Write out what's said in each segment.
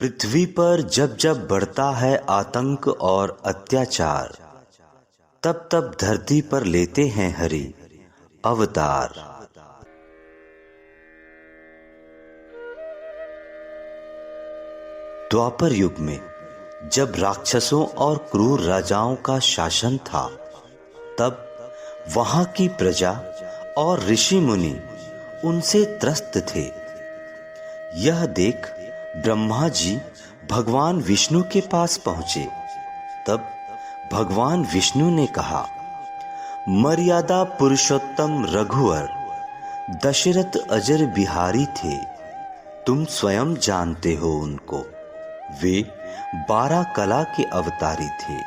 पृथ्वी पर जब जब बढ़ता है आतंक और अत्याचार, तब तब धरती पर लेते हैं हरि अवतार। द्वापर युग में जब राक्षसों और क्रूर राजाओं का शासन था, तब वहां की प्रजा और ऋषि मुनि उनसे त्रस्त थे। यह देख ब्रह्मा जी भगवान विष्णु के पास पहुंचे। तब भगवान विष्णु ने कहा, मर्यादा पुरुषोत्तम रघुवर दशरथ अजर बिहारी थे, तुम स्वयं जानते हो उनको। वे 12 कला के अवतारी थे।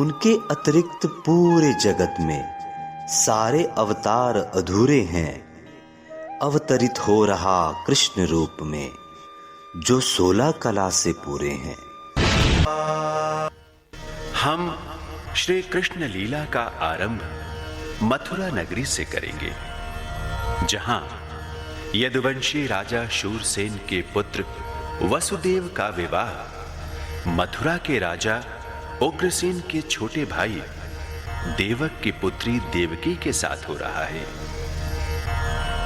उनके अतिरिक्त पूरे जगत में सारे अवतार अधूरे हैं। अवतरित हो रहा कृष्ण रूप में जो 16 कला से पूरे हैं। हम श्री कृष्ण लीला का आरंभ मथुरा नगरी से करेंगे, जहां यदुवंशी राजा शूरसेन के पुत्र वसुदेव का विवाह मथुरा के राजा उग्रसेन के छोटे भाई देवक की पुत्री देवकी के साथ हो रहा है।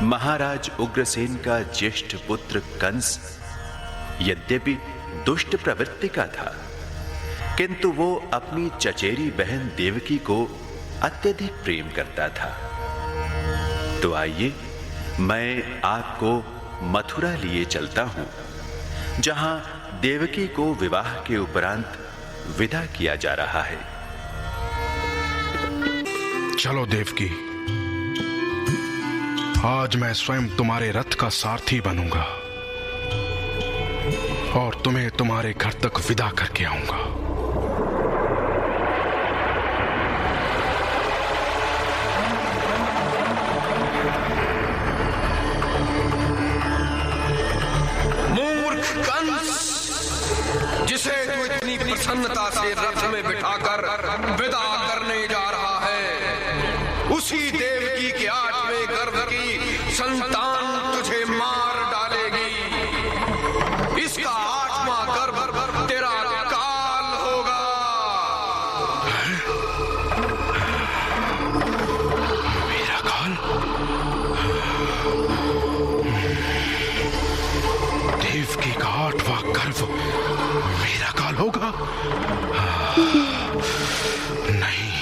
महाराज उग्रसेन का ज्येष्ठ पुत्र कंस यद्यपि दुष्ट प्रवृत्ति का था, किंतु वो अपनी चचेरी बहन देवकी को अत्यधिक प्रेम करता था। तो आइए मैं आपको मथुरा लिए चलता हूं, जहां देवकी को विवाह के उपरांत विदा किया जा रहा है। चलो देवकी, आज मैं स्वयं तुम्हारे रथ का सारथी बनूंगा और तुम्हें तुम्हारे घर तक विदा करके आऊंगा। मूर्ख कंस, जिसे तू इतनी प्रसन्नता से रथ में बिठाकर विदा करने जा रहा है, उसी देवकी के 8वें गर्भ की संतान तुझे मार डालेगी। इसका 8वां गर्भ तेरा काल होगा। मेरा काल? देवकी का 8वां गर्भ मेरा काल होगा? नहीं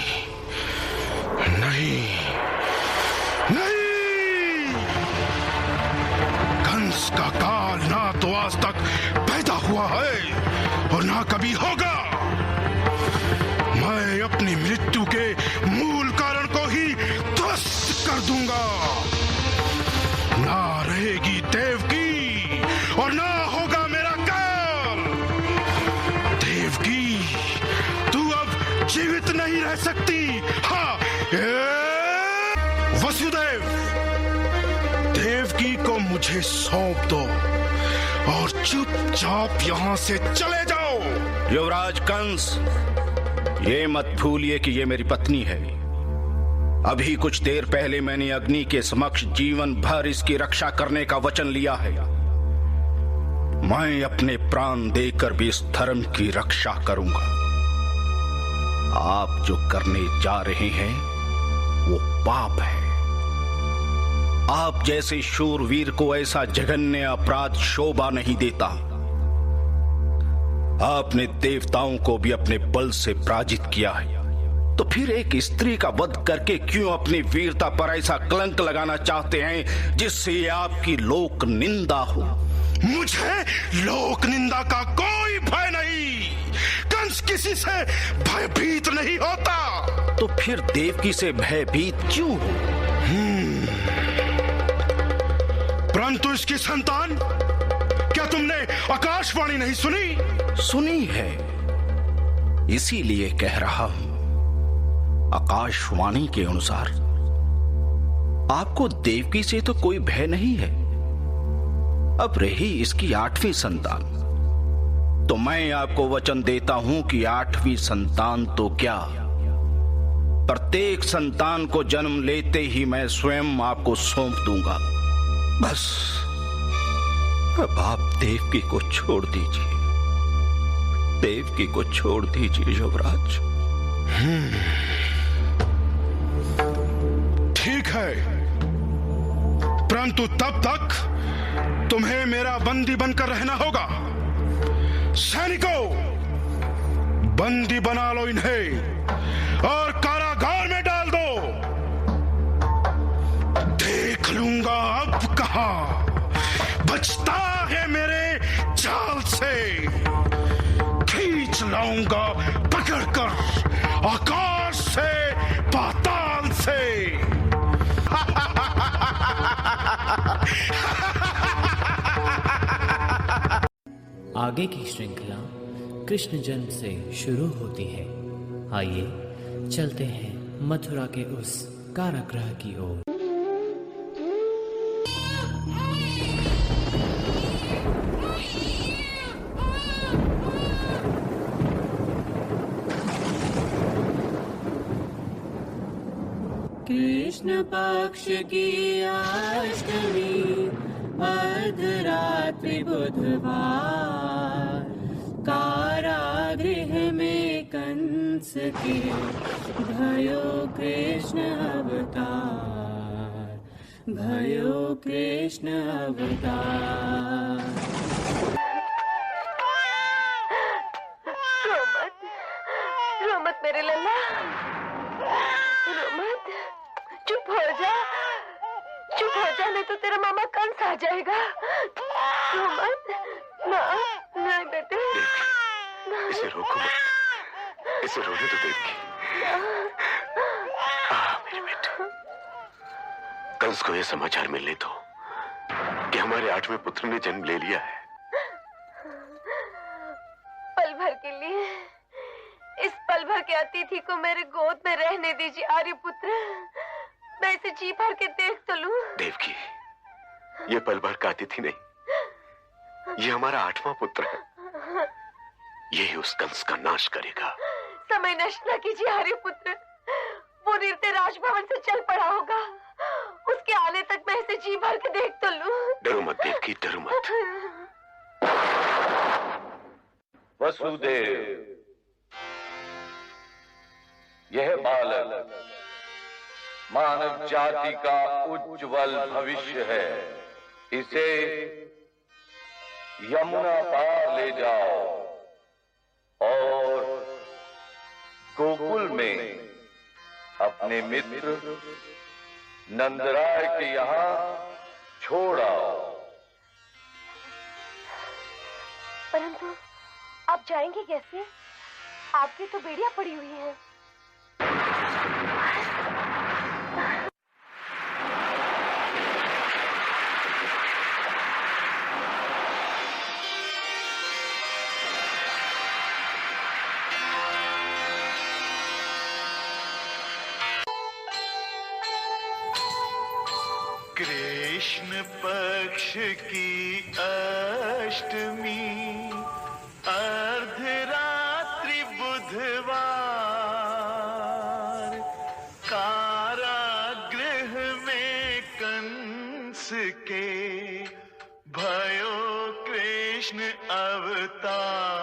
नहीं नहीं, कंस का काल ना तो आज तक पैदा हुआ है और ना कभी होगा। मैं अपनी मृत्यु के मूल कारण को ही ध्वस्त कर दूंगा। ना रहेगी देवकी और ना होगा मेरा काल। देवकी, तू अब जीवित नहीं रह सकती। हाँ, वसुदेव, देवकी को मुझे सौंप दो और चुपचाप यहां से चले जाओ। युवराज कंस, ये मत भूलिए कि ये मेरी पत्नी है। अभी कुछ देर पहले मैंने अग्नि के समक्ष जीवन भर इसकी रक्षा करने का वचन लिया है। मैं अपने प्राण देकर भी इस धर्म की रक्षा करूंगा। आप जो करने जा रहे हैं वो पाप है। आप जैसे शूरवीर को ऐसा जघन्य अपराध शोभा नहीं देता। आपने देवताओं को भी अपने बल से पराजित किया है, तो फिर एक स्त्री का वध करके क्यों अपनी वीरता पर ऐसा कलंक लगाना चाहते हैं जिससे आपकी लोक निंदा हो? मुझे लोक निंदा का कोई भय नहीं। कंस किसी से भयभीत नहीं होता। तो फिर देवकी से भयभीत क्यों हो? परंतु इसकी संतान, क्या तुमने आकाशवाणी नहीं सुनी? सुनी है, इसीलिए कह रहा हूं। आकाशवाणी के अनुसार आपको देवकी से तो कोई भय नहीं है। अब रही इसकी 8वीं संतान, तो मैं आपको वचन देता हूं कि 8वीं संतान तो क्या, प्रत्येक संतान को जन्म लेते ही मैं स्वयं आपको सौंप दूंगा। बस अब आप देवकी को छोड़ दीजिए, देवकी को छोड़ दीजिए युवराज। ठीक है, परंतु तब तक तुम्हें मेरा बंदी बनकर रहना होगा। सैनिकों, बंदी बना लो इन्हें और कारागार में डाल दो। देख लूंगा अब कहां बचता है मेरे जाल से। खींच लाऊंगा पकड़कर आकाश से, पाताल से। आगे की श्रृंखला कृष्ण जन्म से शुरू होती है। आइए चलते हैं मथुरा के उस कारागृह की ओर। कृष्ण पक्ष की अष्टमी अर्धरात्रि बुधवार, कारागृह में कंस के भयो कृष्ण अवतार, भयो कृष्ण अवतार। रो मत मेरे लल्ला, रो मत, चुप हो जा, चुप हो जा, नहीं तो तेरा मामा कंस आ जाएगा। रो मत, ना ना बेटे, इसे रोको मत, इसे रोने तो देवकी। मेरे बेटे, कंस को यह समाचार मिलने दो कि हमारे 8वें पुत्र ने जन्म ले लिया है। पल भर के लिए, इस पल भर के अतिथि को मेरे गोद में रहने दीजिए आर्यपुत्र। मैं इसे जी भर के देख तो लूं। देवकी, ये पल भर का अतिथि नहीं, ये हमारा 8वां पुत्र है। यही उस कंस का नाश करेगा। समय नष्ट न कीजिए आर्यपुत्र, वो निरते राजभवन से चल पड़ा होगा। उसके आने तक मैं इसे जी भर के देख तो लूं। डरो मत देवकी, डरो मत। वसुदेव, यह बालक मानव जाति का उज्जवल भविष्य है। इसे यमुना पार ले जाओ और गोकुल में अपने मित्र नंदराय के यहाँ छोड़ आओ। परंतु आप जाएंगे कैसे? आपकी तो बेड़ियां पड़ी हुई हैं। कृष्ण पक्ष की अष्टमी अर्धरात्रि बुधवार, कारागृह में कंस के भयो कृष्ण अवतार।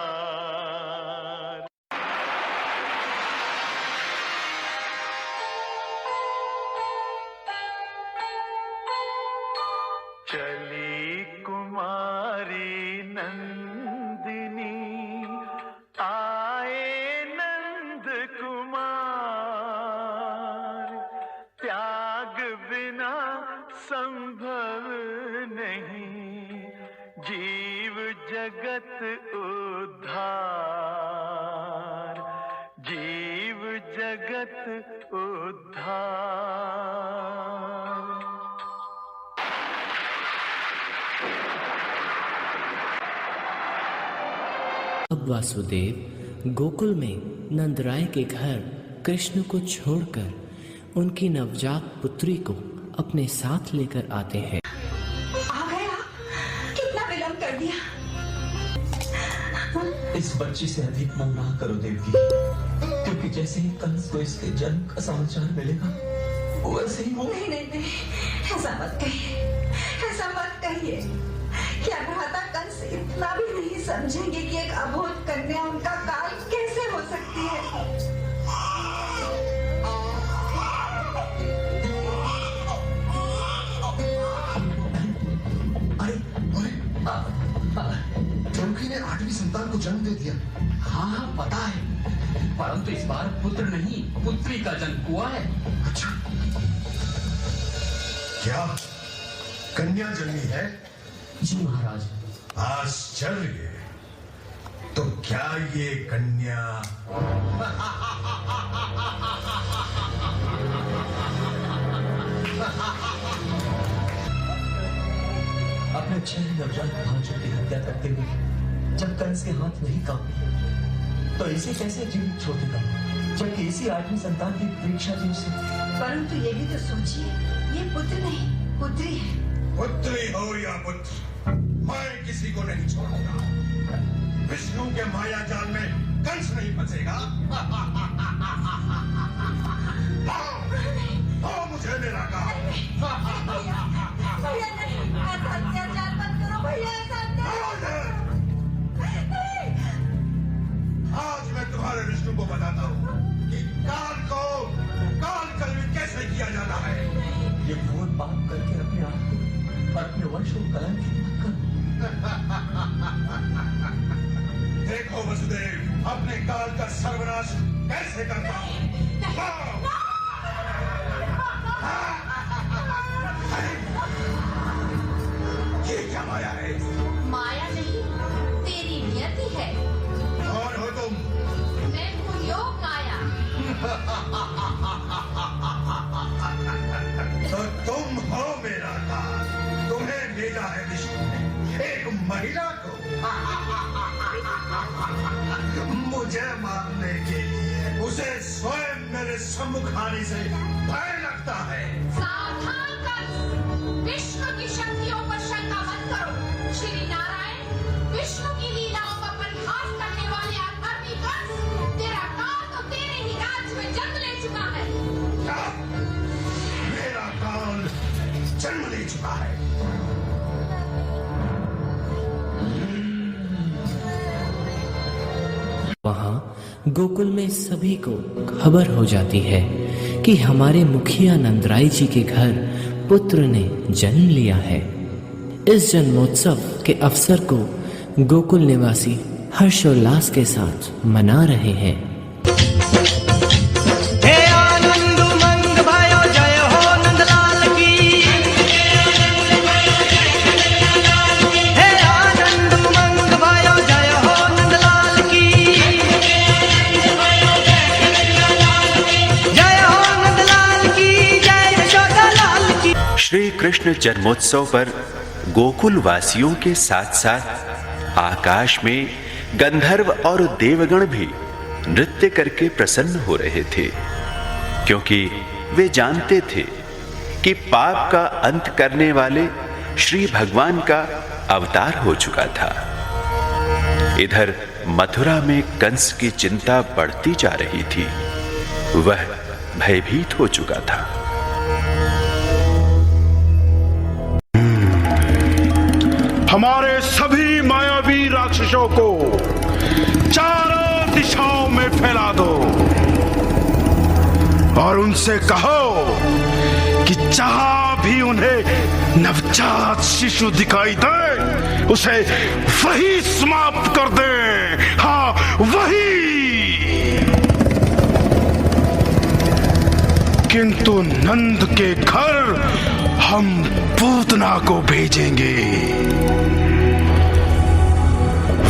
चली कुमारी नंदिनी, आए नंद कुमार। त्याग बिना संभव नहीं, जीव जगत उद्धार, जीव जगत उद्धार। अब वासुदेव गोकुल में नंदराय के घर कृष्ण को छोड़कर उनकी नवजात पुत्री को अपने साथ लेकर आते हैं। आ गया, कितना विलंब कर दिया। इस बच्ची से अधिक मन ना करो देवकी, क्योंकि जैसे ही कंस को इसके जन्म का समाचार मिलेगा वैसे ही वो। नहीं नहीं नहीं, ऐसा मत कहिए, ऐसा मत कहिए। क्या कहा इतना भी नहीं समझेंगे कि एक अबोध कन्या उनका काल कैसे हो सकती है। देवकी ने 8वीं संतान को जन्म दे दिया। हाँ पता है, परंतु इस बार पुत्र नहीं पुत्री का जन्म हुआ है। अच्छा, क्या कन्या जन्मी है? जी महाराज। आश्चर्य। तो क्या ये कन्या अपने 6 नवजात भांजों की हत्या करते हुए जब कंस के हाथ नहीं कांपे तो इसे कैसे जीवित छोड़ देगा, जबकि इसी 8वीं संतान की परीक्षा थी उसे। परंतु ये भी तो सोचिए, ये पुत्र नहीं पुत्री है। पुत्री हो या पुत्र, मैं किसी को नहीं छोड़ूंगा। विष्णु के माया जाल में कंस नहीं फंसेगा। मुझे मेरा काम। अत्याचार मत करो भैया, आज मैं तुम्हारे विष्णु को बताता हूँ कि काल कलवित कैसे किया जाता है। ये घोर पाप करके अपने आप को और अपने वंश को कलंकित मत करो। देखो वसुदेव, अपने काल का सर्वनाश कैसे करता हूँ। ये क्या माया है? माया नहीं, तेरी नियति है। कौन हो तुम? मैं हूँ योग माया। तो तुम हो मेरा काल। तुम्हें भेजा है विष्णु ने एक महिला को मुझे मारने के लिए। उसे स्वयं मेरे सम्मुख आने से भय लगता है। सावधान कंस, विष्णु की शक्तियों पर शंका मत करो। श्री नारायण विष्णु की लीलाओं का परिहास करने वाले अधर्मी कंस, तेरा काल तो तेरे ही राज्य में जन्म ले चुका है। क्या? मेरा काल जन्म ले चुका है? वहां गोकुल में सभी को खबर हो जाती है कि हमारे मुखिया नंदराय जी के घर पुत्र ने जन्म लिया है। इस जन्मोत्सव के अवसर को गोकुल निवासी हर्षोल्लास के साथ मना रहे हैं। श्री कृष्ण जन्मोत्सव पर गोकुल वासियों के साथ साथ आकाश में गंधर्व और देवगण भी नृत्य करके प्रसन्न हो रहे थे, क्योंकि वे जानते थे कि पाप का अंत करने वाले श्री भगवान का अवतार हो चुका था। इधर मथुरा में कंस की चिंता बढ़ती जा रही थी। वह भयभीत हो चुका था। हमारे सभी मायावी राक्षसों को चारों दिशाओं में फैला दो और उनसे कहो कि जहां भी उन्हें नवजात शिशु दिखाई दे उसे वही समाप्त कर दे। हाँ, वही। किंतु नंद के घर हम पूतना को भेजेंगे।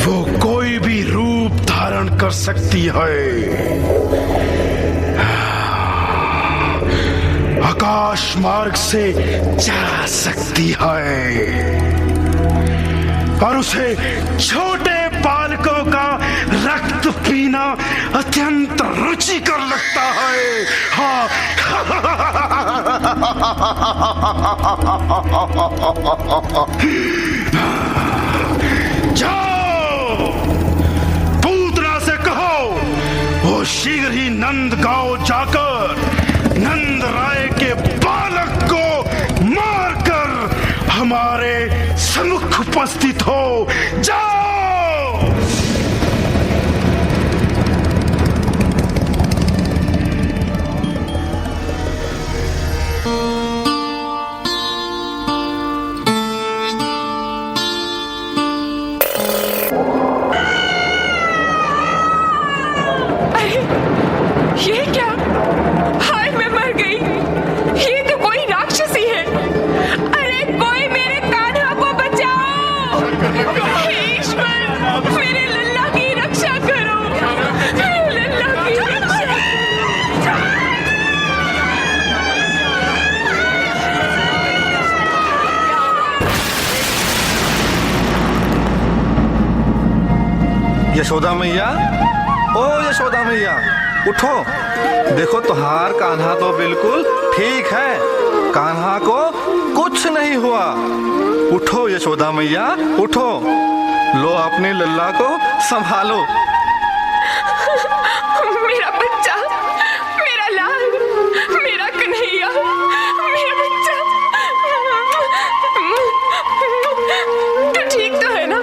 वो कोई भी रूप धारण कर सकती है। आकाश मार्ग से जा सकती है और उसे छोटे बालकों का रक्त पीना अत्यंत रुचिकर लगता है। हाँ। जाओ, पूतना से कहो वो शीघ्र ही नंद गांव जाकर नंद राय के बालक को मारकर हमारे सम्मुख उपस्थित हो। जाओ। ये क्या? हाय मैं मर गई। ये तो कोई राक्षसी है। अरे कोई मेरे कान्हा को बचाओ। हे ईश्वर, मेरे लल्ला की रक्षा करो। मेरे लल्ला की रक्षा। यशोदा मैया, ओ यशोदा मैया, उठो। देखो तुहार कान्हा तो बिल्कुल ठीक है, कान्हा को कुछ नहीं हुआ। उठो यशोदा मैया, उठो। लो अपने लल्ला को संभालो। मेरा बच्चा, मेरा लाल, मेरा कन्हैया, मेरा बच्चा। तू ठीक तो है ना?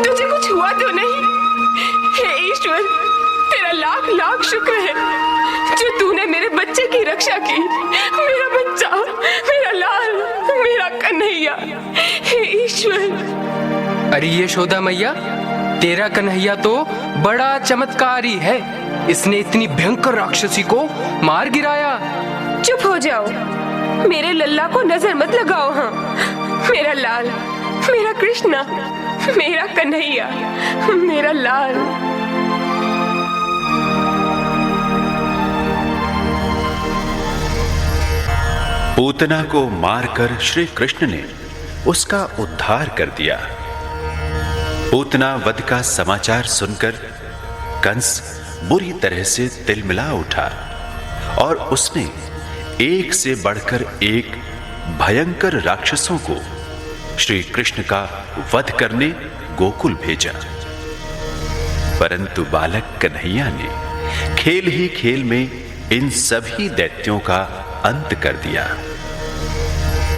तुझे कुछ हुआ तो नहीं? हे ईश्वर, तेरा लाख लाख शुक्र है जो तूने मेरे बच्चे की रक्षा की। मेरा बच्चा, मेरा लाल, मेरा कन्हैया, हे ईश्वर। अरे यशोदा मैया, तेरा कन्हैया तो बड़ा चमत्कारी है। इसने इतनी भयंकर राक्षसी को मार गिराया। चुप हो जाओ, मेरे लल्ला को नजर मत लगाओ। हाँ, मेरा लाल, मेरा कृष्णा, मेरा कन्हैया, मेरा लाल। पूतना को मारकर श्री कृष्ण ने उसका उद्धार कर दिया। पूतना वध का समाचार सुनकर कंस बुरी तरह से तिलमिला उठा और उसने एक से बढ़कर एक भयंकर राक्षसों को श्री कृष्ण का वध करने गोकुल भेजा। परंतु बालक कन्हैया ने खेल ही खेल में इन सभी दैत्यों का अंत कर दिया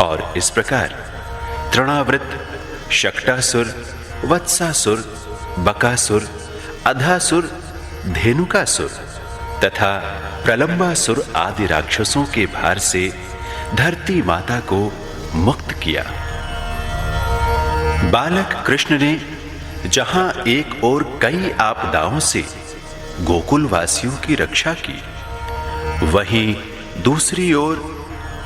और इस प्रकार तृणावृत, शक्टासुर, वत्सासुर, बकासुर, अधासुर, धेनुकासुर तथा प्रलंबासुर आदि राक्षसों के भार से धरती माता को मुक्त किया। बालक कृष्ण ने जहां एक ओर कई आपदाओं से गोकुल वासियों की रक्षा की, वहीं दूसरी ओर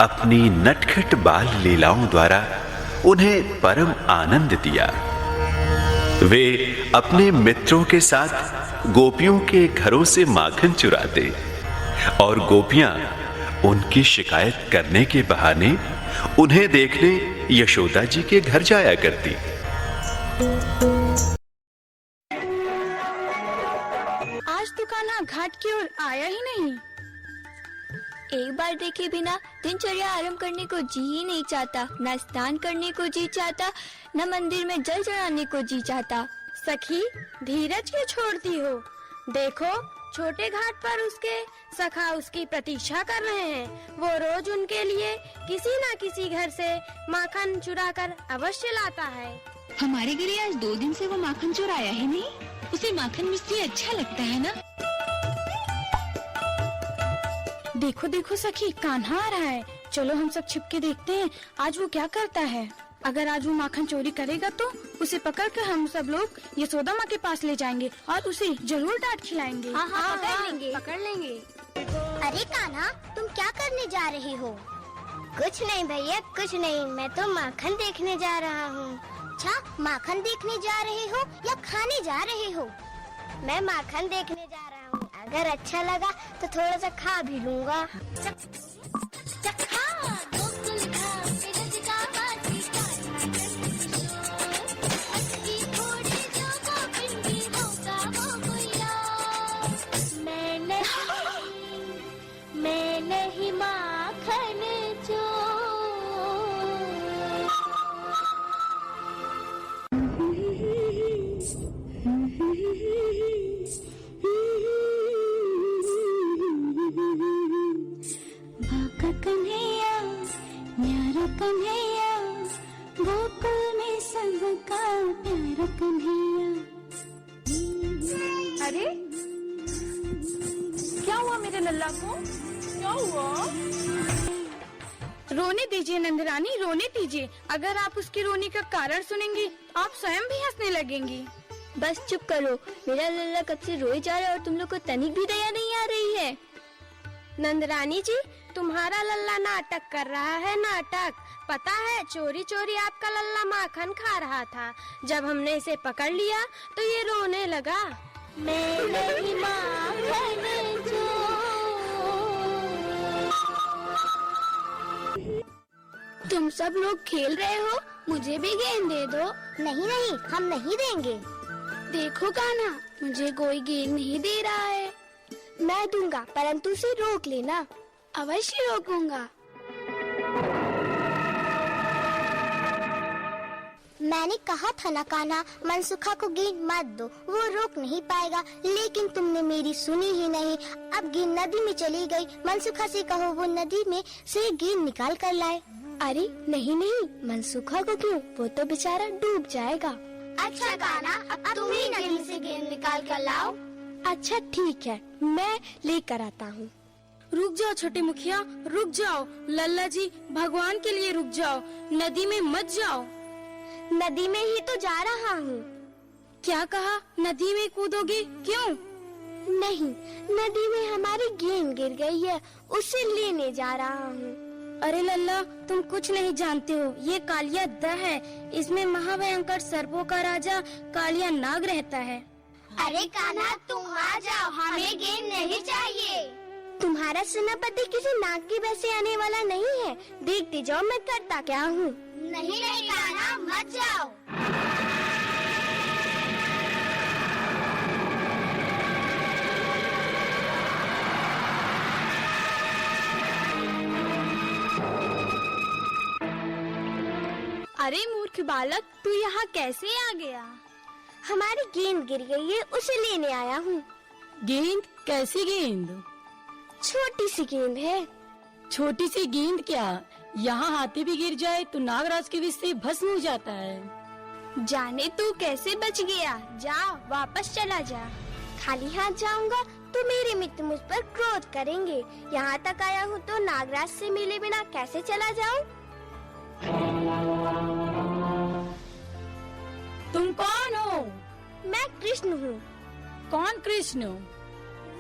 अपनी नटखट बाल लीलाओं द्वारा उन्हें परम आनंद दिया। वे अपने मित्रों के साथ गोपियों के घरों से माखन चुराते और गोपियां उनकी शिकायत करने के बहाने उन्हें देखने यशोदा जी के घर जाया करती। आज तो कान्हा घाट की ओर आया ही नहीं। एक बार देखे बिना दिनचर्या आरंभ करने को जी ही नहीं चाहता। न स्नान करने को जी चाहता, न मंदिर में जल चढ़ाने को जी चाहता। सखी, धीरज क्यों छोड़ती हो? देखो, छोटे घाट पर उसके सखा उसकी प्रतीक्षा कर रहे हैं। वो रोज उनके लिए किसी न किसी घर से माखन चुरा कर अवश्य लाता है। हमारे घर आज 2 दिन से वो माखन चुराया ही नहीं। उसे माखन मिश्री अच्छा लगता है ना? देखो देखो सखी, कान्हा आ रहा है। चलो हम सब छिपके देखते हैं आज वो क्या करता है। अगर आज वो माखन चोरी करेगा तो उसे पकड़कर हम सब लोग यशोदा माँ के पास ले जाएंगे और उसे जरूर डांट खिलाएंगे। हाँ, पकड़ लेंगे। अरे कान्हा, तुम क्या करने जा रही हो? कुछ नहीं भैया, कुछ नहीं। मैं तो माखन देखने जा रहा हूँ। अच्छा, माखन देखने जा रहे हो या खाने जा रहे हो? मैं माखन देखने जा रहा हूँ। अगर अच्छा लगा तो थोड़ा सा खा भी लूँगा। मैं नहीं माखन कन्हैया अरे क्या हुआ मेरे लल्ला को? क्या हुआ? रोने दीजिए नंदरानी, रोने दीजिए। अगर आप उसकी रोने का कारण सुनेंगी आप स्वयं भी हंसने लगेंगी। बस चुप करो, मेरा लल्ला कब से रोए जा रहा है और तुम लोग को तनिक भी दया नहीं आ रही है। नंदरानी जी, तुम्हारा लल्ला नाटक कर रहा है, नाटक। पता है, चोरी चोरी आपका लल्ला माखन खा रहा था। जब हमने इसे पकड़ लिया तो ये रोने लगा। मेरी माखन जो। तुम सब लोग खेल रहे हो, मुझे भी गेंद दे दो। नहीं नहीं, हम नहीं देंगे। देखो कान्हा, मुझे कोई गेंद नहीं दे रहा है। मैं दूंगा, परंतु उसे रोक लेना। अवश्य रोकूंगा। मैंने कहा था ना कान्हा, मनसुखा को गेंद मत दो, वो रोक नहीं पाएगा। लेकिन तुमने मेरी सुनी ही नहीं। अब गेंद नदी में चली गई। मनसुखा से कहो वो नदी में से गेंद निकाल कर लाए। अरे नहीं नहीं, मनसुखा को क्यों, वो तो बेचारा डूब जाएगा। अच्छा कान्हा, अब तुम ही नदी से गेंद निकाल कर लाओ। अच्छा ठीक है, मैं लेकर आता हूँ। रुक जाओ छोटे मुखिया, रुक जाओ। लल्ला जी, भगवान के लिए रुक जाओ, नदी में मत जाओ। नदी में ही तो जा रहा हूँ। क्या कहा? नदी में कूदोगे? क्यों? नहीं, नदी में हमारी गेंद गिर गई है, उसे लेने जा रहा हूँ। अरे लल्ला, तुम कुछ नहीं जानते हो, ये कालिया दह है। इसमें महाभयंकर सर्पों का राजा कालिया नाग रहता है। अरे कान्हा, तुम आ जाओ, हमें गेंद नहीं चाहिए। तुम्हारा सेनापति किसी नाग की वैसे आने वाला नहीं है। देखते जाओ मैं करता क्या हूँ। नहीं नहीं कान्हा, मत जाओ। अरे मूर्ख बालक, तू यहाँ कैसे आ गया? हमारी गेंद गिर गई है, उसे लेने आया हूँ। गेंद? कैसी गेंद? छोटी सी गेंद है। छोटी सी गेंद क्या? यहाँ हाथी भी गिर जाए तो नागराज के विष से भस्म हो जाता है। जाने तू कैसे बच गया। जा, वापस चला जा। खाली हाथ जाऊंगा तो मेरे मित्र मुझ पर क्रोध करेंगे। यहाँ तक आया हूँ तो नागराज से मिले बिना कैसे चला जाऊँ? तुम कौन हो? मैं कृष्ण हूँ। कौन कृष्ण?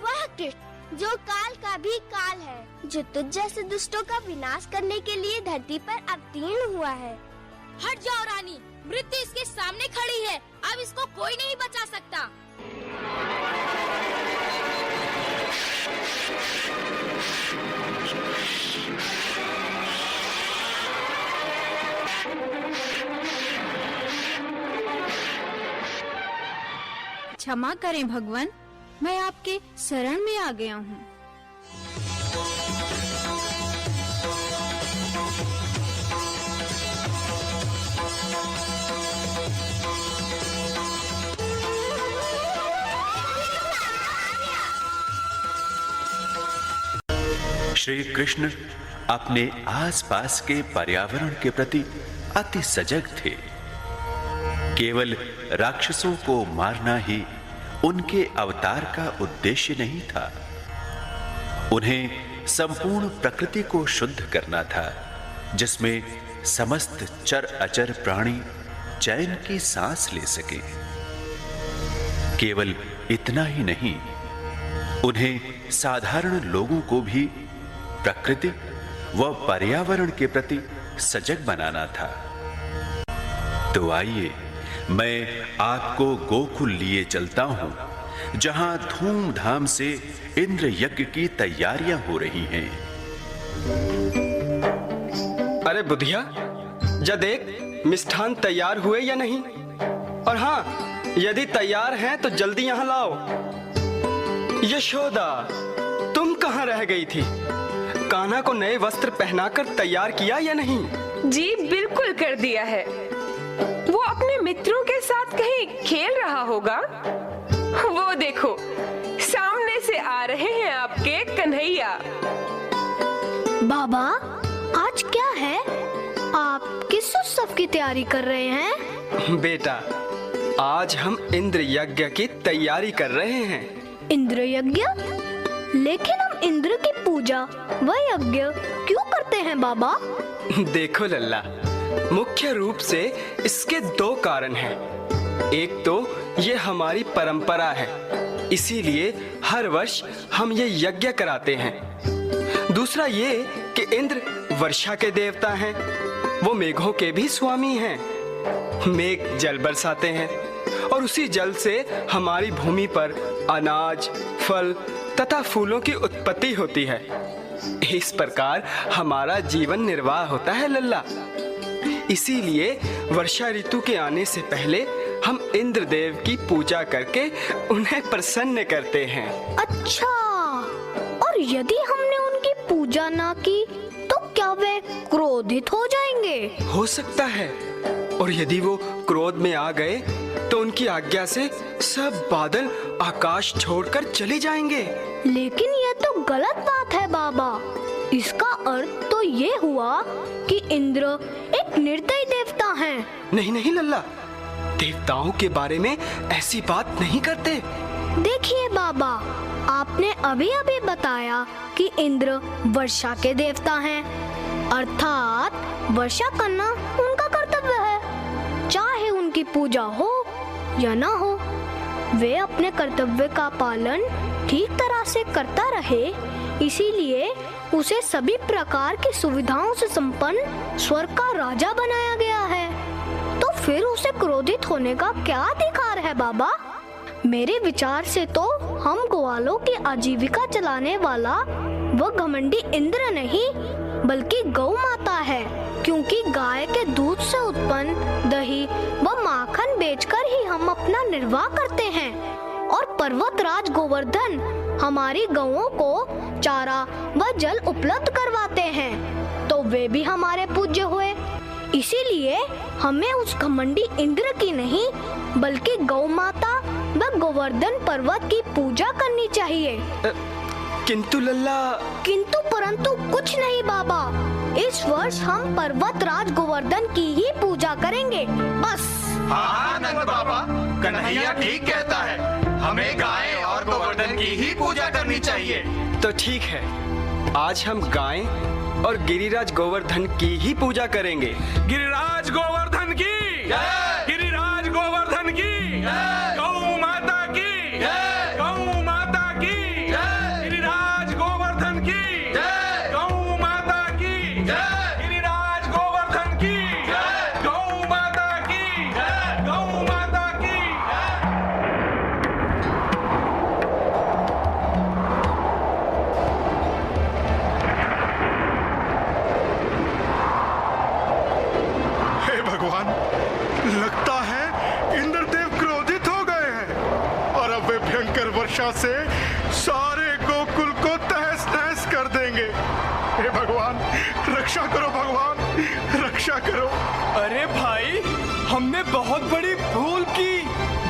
वह कृष्ण जो काल का भी काल है, जो तुझ जैसे दुष्टों का विनाश करने के लिए धरती पर अवतीर्ण हुआ है। हट जाओ रानी, मृत्यु इसके सामने खड़ी है, अब इसको कोई नहीं बचा सकता। क्षमा करें भगवान, मैं आपके शरण में आ गया हूँ। श्री कृष्ण अपने आसपास के पर्यावरण के प्रति अति सजग थे। केवल राक्षसों को मारना ही उनके अवतार का उद्देश्य नहीं था। उन्हें संपूर्ण प्रकृति को शुद्ध करना था, जिसमें समस्त चर अचर प्राणी चैन की सांस ले सके। केवल इतना ही नहीं, उन्हें साधारण लोगों को भी प्रकृति व पर्यावरण के प्रति सजग बनाना था। तो आइए, मैं आपको गोकुल लिए चलता हूं, जहां धूमधाम से इंद्र यज्ञ की तैयारियां हो रही हैं। अरे बुधिया, जा देख मिष्ठान तैयार हुए या नहीं, और हाँ, यदि तैयार हैं तो जल्दी यहाँ लाओ। यशोदा, तुम कहाँ रह गई थी? कान्हा को नए वस्त्र पहनाकर तैयार किया या नहीं? जी बिल्कुल कर दिया है। वो अपने मित्रों के साथ कहीं खेल रहा होगा। वो देखो, सामने से आ रहे हैं आपके कन्हैया। बाबा, आज क्या है? आप किस उत्सव की तैयारी कर रहे हैं? बेटा, आज हम इंद्र यज्ञ की तैयारी कर रहे हैं। इंद्र यज्ञ? लेकिन हम इंद्र की पूजा व यज्ञ क्यों करते हैं बाबा? देखो लल्ला, मुख्य रूप से इसके दो कारण हैं। एक तो ये हमारी परंपरा है, इसीलिए हर वर्ष हम ये यज्ञ कराते हैं। दूसरा ये कि इंद्र वर्षा के देवता हैं, वो मेघों के भी स्वामी हैं। मेघ जल बरसाते हैं और उसी जल से हमारी भूमि पर अनाज, फल तथा फूलों की उत्पत्ति होती है। इस प्रकार हमारा जीवन निर्वाह होता है लल्ला। इसीलिए वर्षा ऋतु के आने से पहले हम इंद्र देव की पूजा करके उन्हें प्रसन्न करते हैं। अच्छा, और यदि हमने उनकी पूजा ना की तो क्या वे क्रोधित हो जाएंगे? हो सकता है, और यदि वो क्रोध में आ गए तो उनकी आज्ञा से सब बादल आकाश छोड़कर चले जाएंगे। लेकिन यह तो गलत बात है बाबा। इसका अर्थ तो ये हुआ कि इंद्र एक निर्दयी देवता हैं। नहीं नहीं लल्ला, देवताओं के बारे में ऐसी बात नहीं करते। देखिए बाबा, आपने अभी अभी बताया कि इंद्र वर्षा के देवता हैं, अर्थात वर्षा करना उनका कर्तव्य है। चाहे उनकी पूजा हो या ना हो, वे अपने कर्तव्य का पालन ठीक तरह से करता रहे। इसीलिए उसे सभी प्रकार की सुविधाओं से संपन्न स्वर्ग का राजा बनाया गया है। तो फिर उसे क्रोधित होने का क्या अधिकार है बाबा? मेरे विचार से तो हम ग्वालों की आजीविका चलाने वाला वो घमंडी इंद्र नहीं बल्कि गौ माता है, क्योंकि गाय के दूध से उत्पन्न दही व माखन बेचकर ही हम अपना निर्वाह करते हैं और पर्वतराज गोवर्धन हमारी गौओं को चारा व जल उपलब्ध करवाते हैं, तो वे भी हमारे पूज्य हुए। इसीलिए हमें उस घमंडी इंद्र की नहीं बल्कि गौ माता व गोवर्धन पर्वत की पूजा करनी चाहिए। किंतु लल्ला। किंतु परंतु कुछ नहीं बाबा, इस वर्ष हम पर्वतराज गोवर्धन की ही पूजा करेंगे, बस। हाँ नंद बाबा, कन्हैया ठीक कहता है, हमें गाय और गोवर्धन की ही पूजा करनी चाहिए। तो ठीक है, आज हम गाय और गिरिराज गोवर्धन की ही पूजा करेंगे। गिरिराज गोवर्धन की जय, गिरिराज गोवर्धन की जय, गौ माता की जय, गौ माता की जय, गिरिराज गोवर्धन की जय, गौ माता की जय, गिरिराज गोवर्धन की जय, गौ माता की जय, गौ माता की भगवान, लगता है इंद्रदेव क्रोधित हो गए हैं और अब वे भयंकर वर्षा से सारे गोकुल को तहस नहस कर देंगे। हे भगवान, रक्षा करो भगवान, रक्षा करो। अरे भाई, हमने बहुत बड़ी भूल की,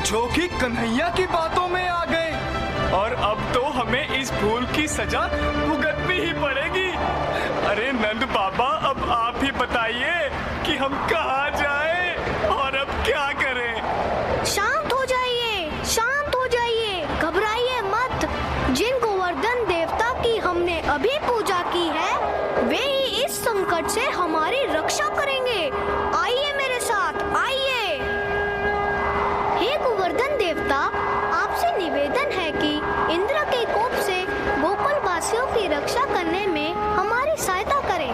जो कि कन्हैया की बातों में आ गए, और अब तो हमें इस भूल की सजा भुगतनी ही पड़ेगी। अरे नंद बाबा, अब आप ही बताइए कि हम कहाँ जाएं और अब क्या करें? शांत हो जाइए, शांत हो जाइए, घबराइए मत। जिन गोवर्धन देवता की हमने अभी पूजा की है, वे ही इस संकट से हमारी रक्षा करेंगे। आइए मेरे साथ, आइए। हे गोवर्धन देवता, आपसे निवेदन है कि इंद्र के कोप से गोकुल वासियों की रक्षा करने में हमारी सहायता करें।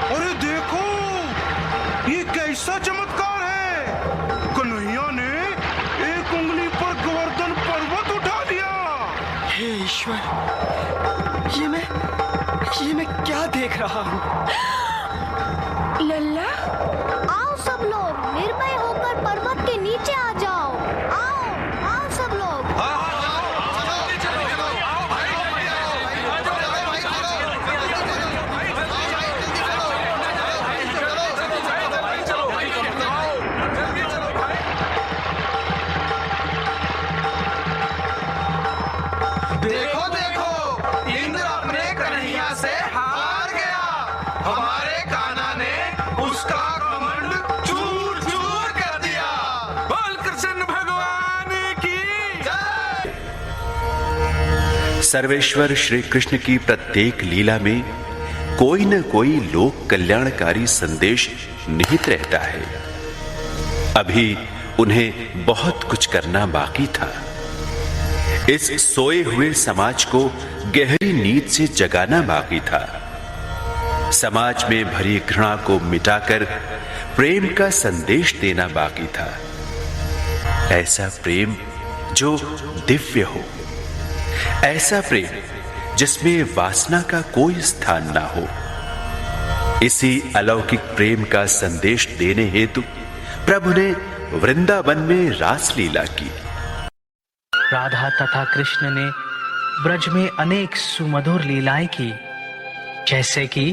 अरे देखो, ये कैसा चमत्कार है। कन्हैया ने एक उंगली पर गोवर्धन पर्वत उठा दिया। हे ईश्वर, ये मैं क्या देख रहा हूँ? लल्ला, आओ सब लोग, निर्भय होकर पर्वत के नीचे आ जाओ। आओ, आओ सब लोग। देखो देखो, इंद्र अपने कन्हैया से हार गया। हमारे कान्हा ने उसका घमंड चूर चूर कर दिया। बोल कृष्ण भगवान की जय। सर्वेश्वर श्री कृष्ण की प्रत्येक लीला में कोई न कोई लोक कल्याणकारी संदेश निहित रहता है। अभी उन्हें बहुत कुछ करना बाकी था। इस सोए हुए समाज को गहरी नींद से जगाना बाकी था। समाज में भरी घृणा को मिटाकर प्रेम का संदेश देना बाकी था। ऐसा प्रेम जो दिव्य हो, ऐसा प्रेम जिसमें वासना का कोई स्थान ना हो। इसी अलौकिक प्रेम का संदेश देने हेतु प्रभु ने वृंदावन में रासलीला की। राधा तथा कृष्ण ने ब्रज में अनेक सुमधुर लीलाएं की, जैसे कि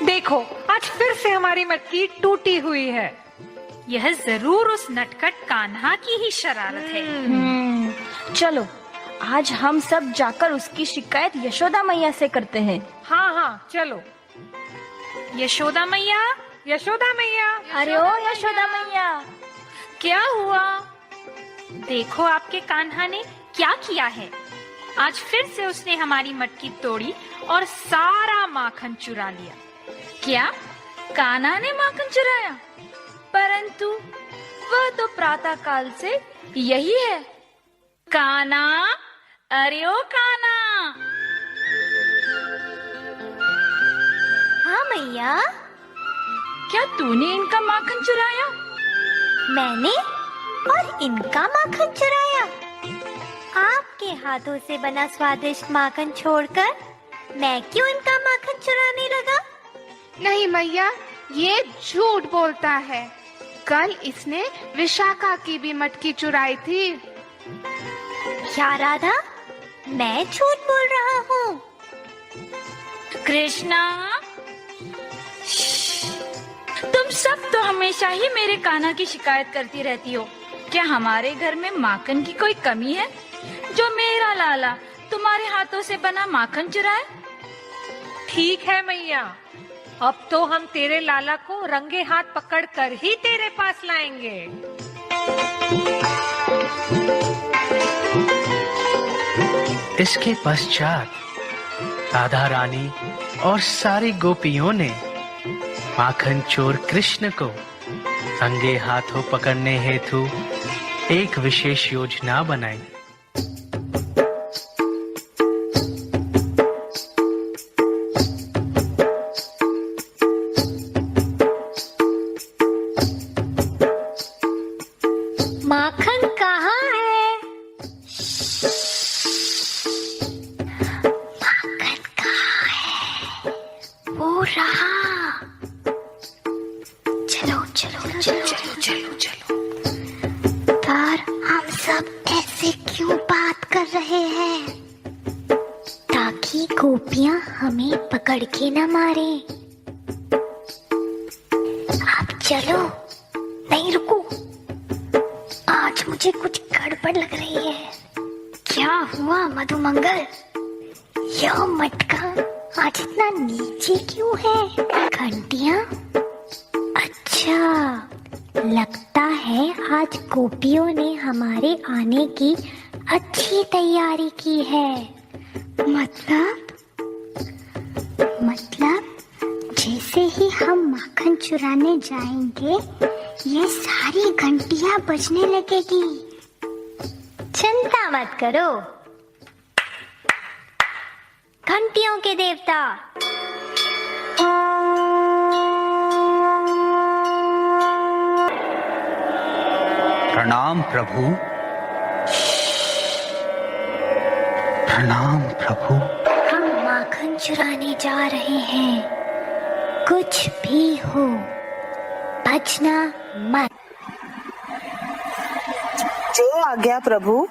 देखो, आज फिर से हमारी मटकी टूटी हुई है। यह जरूर उस नटखट कान्हा की ही शरारत है। चलो, आज हम सब जाकर उसकी शिकायत यशोदा मैया से करते हैं। हाँ हाँ, चलो। यशोदा मैया, यशोदा मैया, अरे ओ यशोदा मैया, क्या हुआ? देखो आपके कान्हा ने क्या किया है। आज फिर से उसने हमारी मटकी तोड़ी और सारा माखन चुरा लिया। क्या कान्हा ने माखन चुराया? परंतु वह तो प्रातः काल से यही है। कान्हा, अरे ओ कान्हा। हाँ मैया। क्या तूने इनका माखन चुराया? मैंने और इनका माखन चुराया? आपके हाथों से बना स्वादिष्ट माखन छोड़कर मैं क्यों इनका माखन चुराने लगा? नहीं मैया, ये झूठ बोलता है। कल इसने विशाखा की भी मटकी चुराई थी। क्या राधा, मैं झूठ बोल रहा हूँ? कृष्णा, तुम सब तो हमेशा ही मेरे कान्हा की शिकायत करती रहती हो। क्या हमारे घर में माखन की कोई कमी है जो मेरा लाला तुम्हारे हाथों से बना माखन चुराए? ठीक है मैया, अब तो हम तेरे लाला को रंगे हाथ पकड़ कर ही तेरे पास लाएंगे। इसके पश्चात राधा रानी और सारी गोपियों ने माखन चोर कृष्ण को रंगे हाथों पकड़ने हेतु एक विशेष योजना बनाई। माखन कहाँ है? माखन कहाँ है? वो रहा। चलो चलो चलो चलो चलो चलो। पर हम सब ऐसे क्यों बात कर रहे हैं? ताकि गोपियां हमें पकड़ के न मारे। अब चलो, नहीं रुको, आज मुझे कुछ गड़बड़ लग रही है। क्या हुआ मधुमंगल? यह मटका आज इतना नीचे क्यों है? घंटियां? अच्छा, लगता है आज गोपियों ने हमारे आने की अच्छी तैयारी की है। मतलब जैसे ही हम माखन चुराने जाएंगे, ये सारी घंटियां बजने लगेगी। चिंता मत करो घंटियों के देवता। प्रणाम प्रभु। प्रणाम प्रभु। हम माखन चुराने जा रहे हैं। कुछ भी हो, बचना मत। जो आज्ञा प्रभु।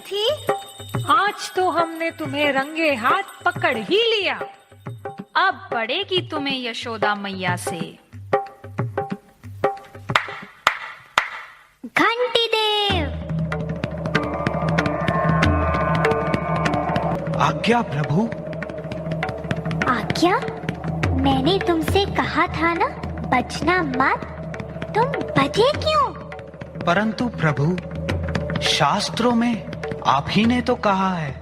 थी। आज तो हमने तुम्हें रंगे हाथ पकड़ ही लिया, अब पड़ेगी तुम्हें यशोदा मैया से। घंटी देव। आज्ञा प्रभु। आज्ञा? मैंने तुमसे कहा था ना बजना मत, तुम बजे क्यों? परंतु प्रभु, शास्त्रों में आप ही ने तो कहा है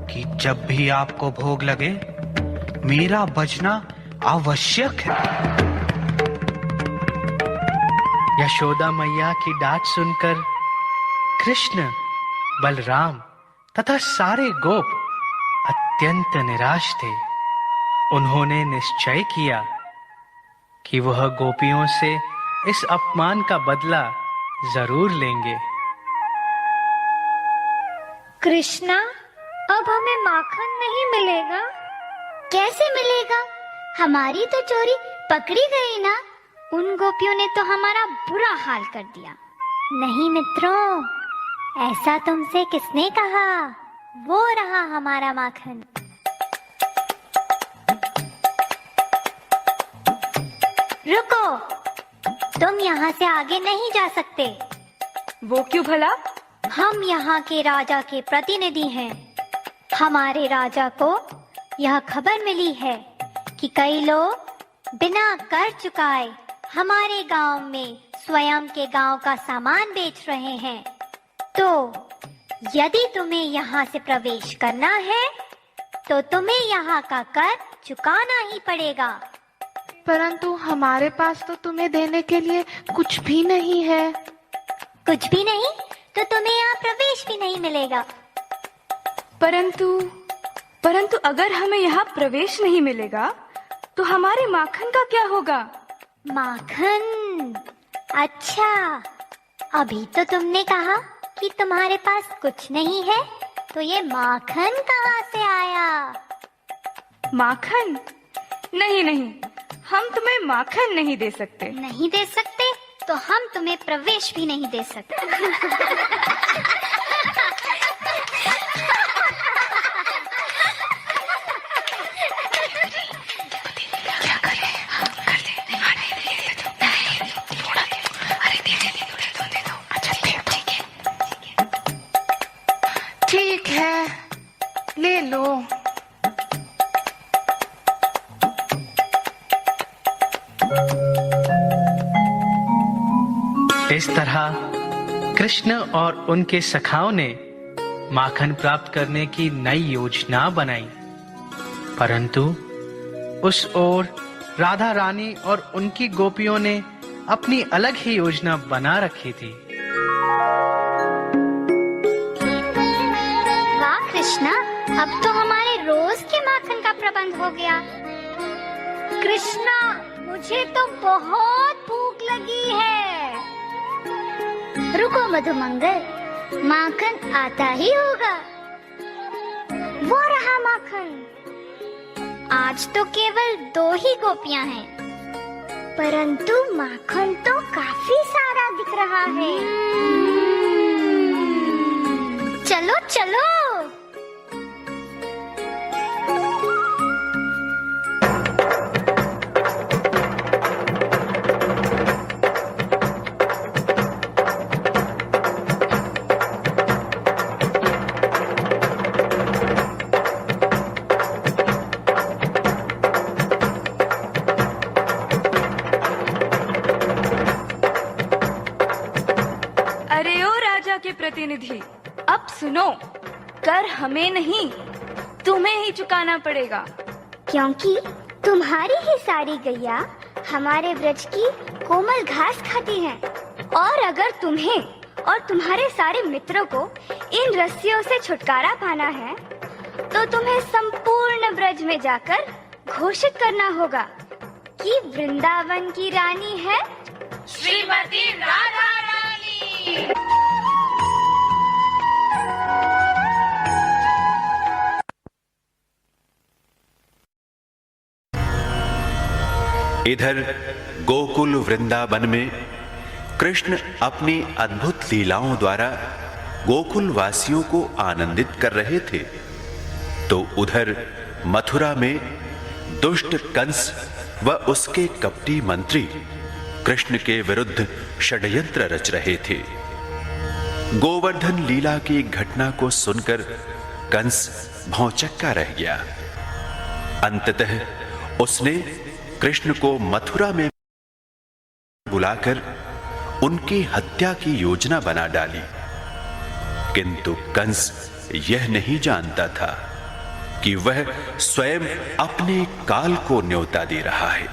कि जब भी आपको भोग लगे मेरा बजना आवश्यक है। यशोदा मैया की डांट सुनकर कृष्ण, बलराम तथा सारे गोप अत्यंत निराश थे। उन्होंने निश्चय किया कि वह गोपियों से इस अपमान का बदला जरूर लेंगे। कृष्णा, अब हमें माखन नहीं मिलेगा। कैसे मिलेगा? हमारी तो चोरी पकड़ी गई ना। उन गोपियों ने तो हमारा बुरा हाल कर दिया। नहीं मित्रों, ऐसा तुमसे किसने कहा? वो रहा हमारा माखन। रुको, तुम यहाँ से आगे नहीं जा सकते। वो क्यों भला? हम यहाँ के राजा के प्रतिनिधि हैं। हमारे राजा को यह खबर मिली है कि कई लोग बिना कर चुकाए हमारे गांव में स्वयं के गांव का सामान बेच रहे हैं। तो यदि तुम्हें यहाँ से प्रवेश करना है तो तुम्हें यहाँ का कर चुकाना ही पड़ेगा। परंतु हमारे पास तो तुम्हें देने के लिए कुछ भी नहीं है। कुछ भी नहीं तो तुम्हें यहाँ प्रवेश भी नहीं मिलेगा। परंतु अगर हमें यहाँ प्रवेश नहीं मिलेगा तो हमारे माखन का क्या होगा? माखन? अच्छा, अभी तो तुमने कहा कि तुम्हारे पास कुछ नहीं है, तो ये माखन कहाँ से आया? माखन? नहीं नहीं, हम तुम्हें माखन नहीं दे सकते। नहीं दे सकते तो हम तुम्हें प्रवेश भी नहीं दे सकते। क्या करें? कर दे। ठीक है, ले लो। इस तरह कृष्ण और उनके सखाओं ने माखन प्राप्त करने की नई योजना बनाई। परंतु उस ओर राधा रानी और उनकी गोपियों ने अपनी अलग ही योजना बना रखी थी। वाह कृष्णा, अब तो हमारे रोज के माखन का प्रबंध हो गया। कृष्णा, मुझे तो बहुत भूख लगी है। रुको मधुमंगल, माखन आता ही होगा। वो रहा माखन। आज तो केवल 2 ही गोपियां हैं, परंतु माखन तो काफी सारा दिख रहा है। चलो चलो। प्रतिनिधि, अब सुनो, कर हमें नहीं तुम्हें ही चुकाना पड़ेगा। क्योंकि तुम्हारी ही सारी गैया हमारे ब्रज की कोमल घास खाती हैं, और अगर तुम्हें और तुम्हारे सारे मित्रों को इन रस्सियों से छुटकारा पाना है तो तुम्हें संपूर्ण ब्रज में जाकर घोषित करना होगा कि वृंदावन की रानी है श्रीमती राधा रानी। इधर गोकुल वृंदावन में कृष्ण अपनी अद्भुत लीलाओं द्वारा गोकुल वासियों को आनंदित कर रहे थे, तो उधर मथुरा में दुष्ट कंस व उसके कपटी मंत्री कृष्ण के विरुद्ध षड्यंत्र रच रहे थे। गोवर्धन लीला की घटना को सुनकर कंस भौंचक्का रह गया। अंततः उसने कृष्ण को मथुरा में बुलाकर उनकी हत्या की योजना बना डाली, किंतु कंस यह नहीं जानता था कि वह स्वयं अपने काल को न्योता दे रहा है।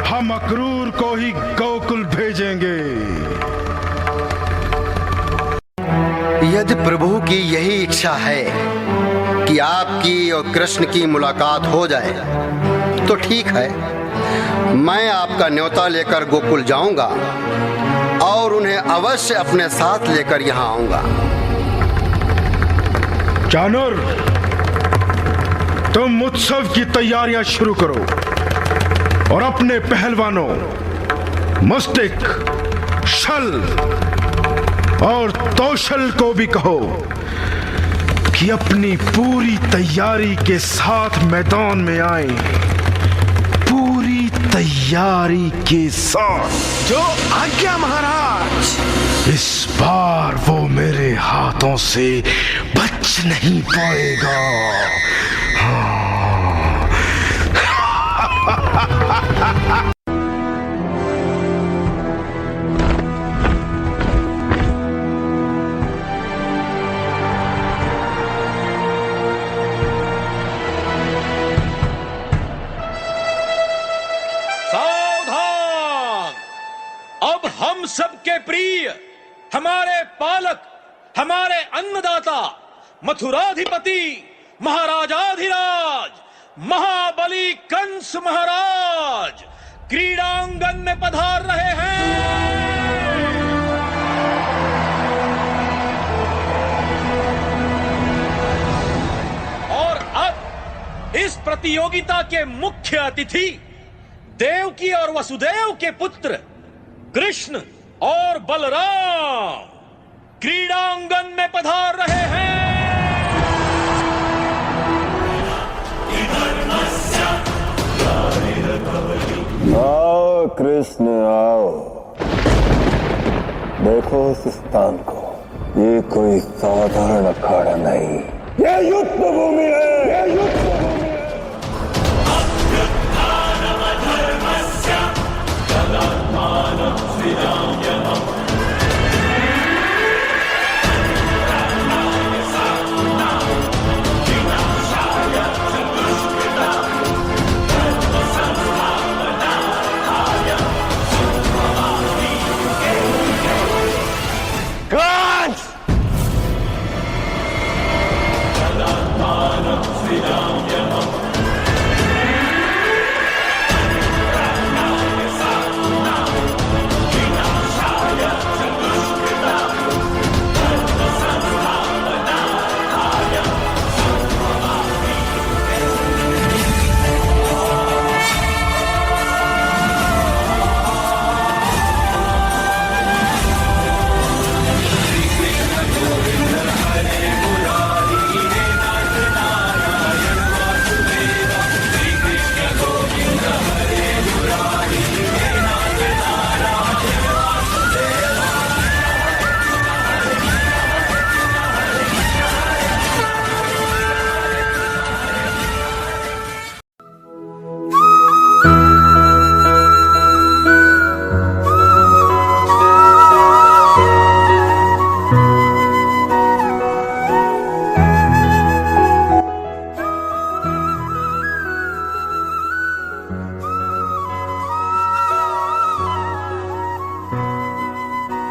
हम अक्रूर को ही गोकुल भेजेंगे। यदि प्रभु की यही इच्छा है कि आपकी और कृष्ण की मुलाकात हो जाए तो ठीक है, मैं आपका न्योता लेकर गोकुल जाऊंगा और उन्हें अवश्य अपने साथ लेकर यहां आऊंगा। जानवर, तुम उत्सव की तैयारियां शुरू करो और अपने पहलवानों मस्तिष्क, शल और तौशल को भी कहो कि अपनी पूरी तैयारी के साथ मैदान में आए। पूरी तैयारी के साथ। जो आज्ञा महाराज। इस बार वो मेरे हाथों से बच नहीं पाएगा। हम सबके प्रिय, हमारे पालक, हमारे अन्नदाता, मथुराधिपति, महाराजाधिराज, महाबली कंस महाराज क्रीड़ांगन में पधार रहे हैं। और अब इस प्रतियोगिता के मुख्य अतिथि देवकी और वसुदेव के पुत्र कृष्ण और बलराम क्रीड़ांगन में पधार रहे हैं। आओ कृष्ण आओ, देखो इस स्थान को, ये कोई साधारण अखाड़ा नहीं, ये युद्ध भूमि है। ये युद्ध